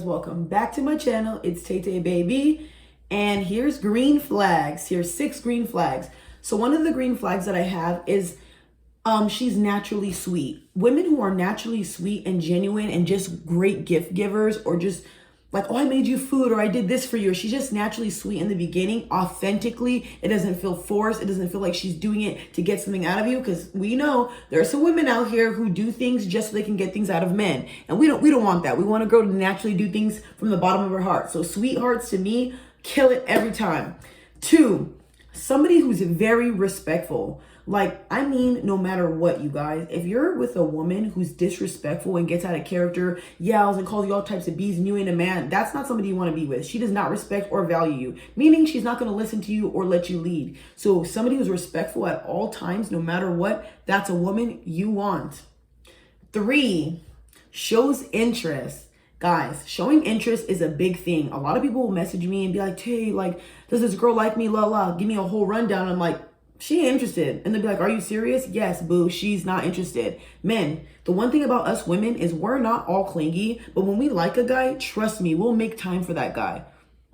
Welcome back to my channel. It's Tay Tay Baby, and here's green flags. Here's 6 green flags. So one of the green flags that I have is she's naturally sweet. Women who are naturally sweet and genuine and just great gift givers, or just like, oh, I made you food, or I did this for you, or she's just naturally sweet in the beginning, authentically. It doesn't feel forced. It doesn't feel like she's doing it to get something out of you, because we know there are some women out here who do things just so they can get things out of men, and we don't want that. We want a girl to naturally do things from the bottom of her heart. So sweethearts, to me, kill it every time. 2, somebody who's very respectful. Like, I mean, no matter what, you guys, if you're with a woman who's disrespectful and gets out of character, yells and calls you all types of bees, and you ain't a man, that's not somebody you want to be with. She does not respect or value you, meaning she's not going to listen to you or let you lead. So somebody who's respectful at all times, no matter what, that's a woman you want. 3, shows interest. Guys, showing interest is a big thing. A lot of people will message me and be like, hey, like, does this girl like me? La la, give me a whole rundown. I'm like, she ain't interested. And they'll be like, are you serious? Yes, boo, she's not interested. Men, the one thing about us women is we're not all clingy, but when we like a guy, trust me, we'll make time for that guy.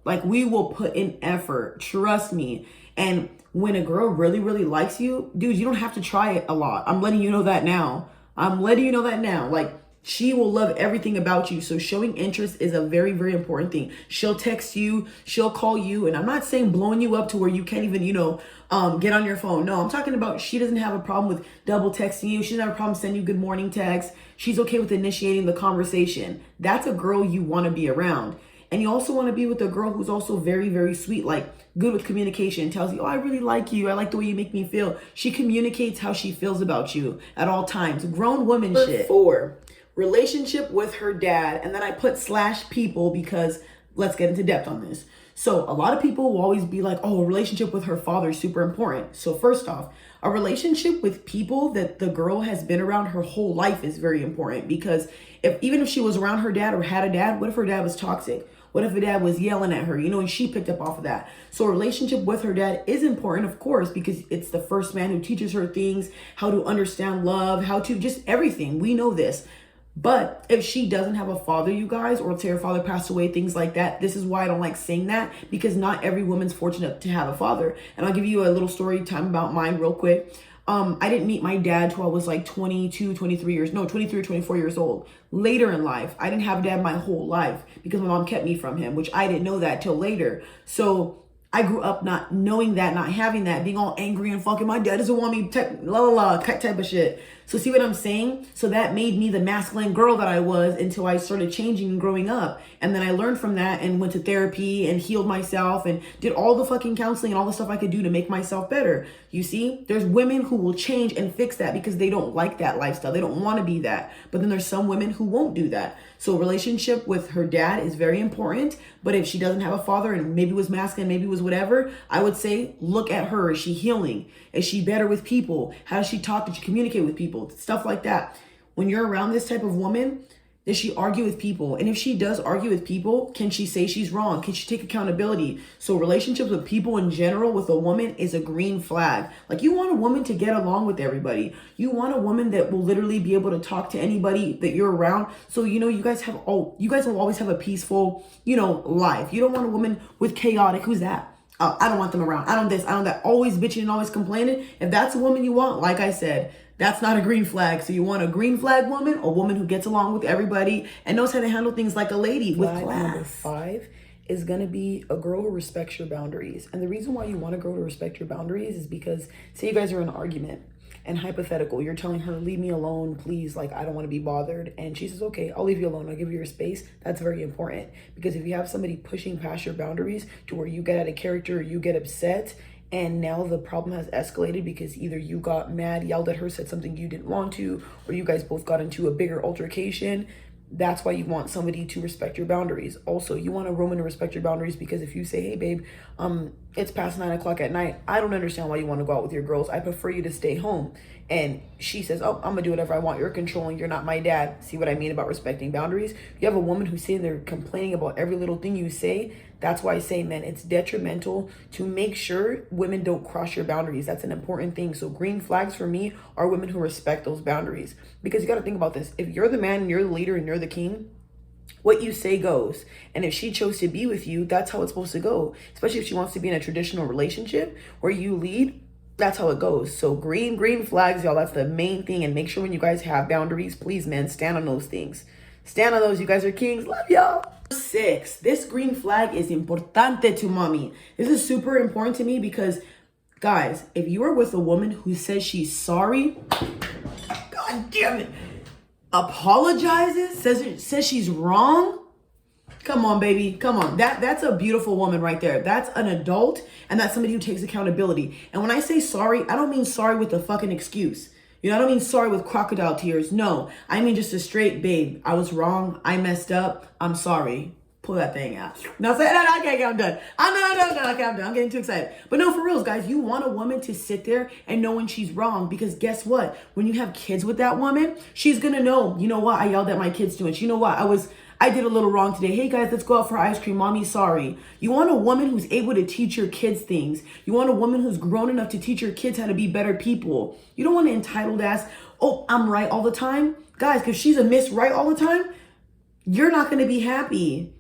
Like, we will put in effort, trust me. And when a girl really, really likes you, dude, you don't have to try it a lot. I'm letting you know that now. Like, she will love everything about you. So showing interest is a very, very important thing. She'll text you, she'll call you. And I'm not saying blowing you up to where you can't even, get on your phone. No, I'm talking about she doesn't have a problem with double texting you. She doesn't have a problem sending you good morning texts. She's okay with initiating the conversation. That's a girl you want to be around. And you also want to be with a girl who's also very, very sweet, like good with communication, tells you, oh, I really like you. I like the way you make me feel. She communicates how she feels about you at all times. Grown woman shit. 4, relationship with her dad. And then I put /people because let's get into depth on this. So a lot of people will always be like, oh, a relationship with her father is super important. So first off, a relationship with people that the girl has been around her whole life is very important, because even if she was around her dad or had a dad, what if her dad was toxic? What if her dad was yelling at her, and she picked up off of that? So a relationship with her dad is important, of course, because it's the first man who teaches her things, how to understand love, how to just everything. We know this. But if she doesn't have a father, you guys, or say her father passed away, things like that, this is why I don't like saying that, because not every woman's fortunate to have a father. And I'll give you a little story time about mine real quick. I didn't meet my dad till I was like 23 or 24 years old. Later in life, I didn't have a dad my whole life because my mom kept me from him, which I didn't know that till later. So I grew up not knowing that, not having that, being all angry and fucking my dad doesn't want me, type of shit. So see what I'm saying? So that made me the masculine girl that I was until I started changing and growing up. And then I learned from that and went to therapy and healed myself and did all the fucking counseling and all the stuff I could do to make myself better. You see, there's women who will change and fix that because they don't like that lifestyle. They don't want to be that. But then there's some women who won't do that. So relationship with her dad is very important. But if she doesn't have a father and maybe was masculine, maybe was whatever, I would say, look at her. Is she healing? Is she better with people? How does she talk? Does she communicate with people? Stuff like that. When you're around this type of woman, does she argue with people? And if she does argue with people, can she say she's wrong? Can she take accountability? So relationships with people in general with a woman is a green flag. Like, you want a woman to get along with everybody. You want a woman that will literally be able to talk to anybody that you're around. So, you guys will always have a peaceful, life. You don't want a woman with chaotic. Who's that? Oh, I don't want them around. I don't this, I don't that. Always bitching and always complaining. If that's a woman you want, like I said, that's not a green flag. So you want a green flag woman, a woman who gets along with everybody and knows how to handle things like a lady with class. Number 5 is going to be a girl who respects your boundaries. And the reason why you want a girl to respect your boundaries is because, say you guys are in an argument and hypothetical, you're telling her, leave me alone, please. Like, I don't want to be bothered. And she says, okay, I'll leave you alone. I'll give you your space. That's very important, because if you have somebody pushing past your boundaries to where you get out of character or you get upset, and now the problem has escalated because either you got mad, yelled at her, said something you didn't want to, or you guys both got into a bigger altercation, that's why you want somebody to respect your boundaries. Also, you want a woman to respect your boundaries because if you say, hey, babe, it's past 9 o'clock at night, I don't understand why you want to go out with your girls. I prefer you to stay home. And she says, oh, I'm going to do whatever I want. You're controlling. You're not my dad. See what I mean about respecting boundaries? You have a woman who's sitting there complaining about every little thing you say. That's why I say, man, it's detrimental to make sure women don't cross your boundaries. That's an important thing. So green flags for me are women who respect those boundaries. Because you got to think about this. If you're the man and you're the leader and you're the king, What you say goes. And if she chose to be with you, that's how it's supposed to go. Especially if she wants to be in a traditional relationship where you lead, that's how it goes. So green flags, y'all, that's the main thing. And make sure when you guys have boundaries, please, man, stand on those things. Stand on those. You guys are kings. Love y'all. 6, this green flag is importante to mommy. This is super important to me because, guys, if you are with a woman who says she's sorry, God damn it, apologizes, says she's wrong, come on, baby, come on. That's a beautiful woman right there. That's an adult, and that's somebody who takes accountability. And when I say sorry, I don't mean sorry with a fucking excuse. You know, I don't mean sorry with crocodile tears. No, I mean just a straight, babe, I was wrong. I messed up. I'm sorry. Pull that thing out. No, okay, I'm done. I'm done. I'm getting too excited. But no, for reals, guys, you want a woman to sit there and know when she's wrong, because guess what? When you have kids with that woman, she's gonna know, you know what? I yelled at my kids too much. You know what? I did a little wrong today. Hey guys, let's go out for ice cream. Mommy, sorry. You want a woman who's able to teach your kids things. You want a woman who's grown enough to teach your kids how to be better people. You don't want an entitled ass, oh, I'm right all the time. Guys, because she's a miss right all the time, you're not going to be happy.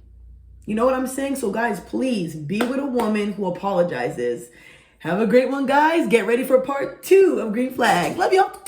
You know what I'm saying? So guys, please be with a woman who apologizes. Have a great one, guys. Get ready for part 2 of Green Flag. Love y'all.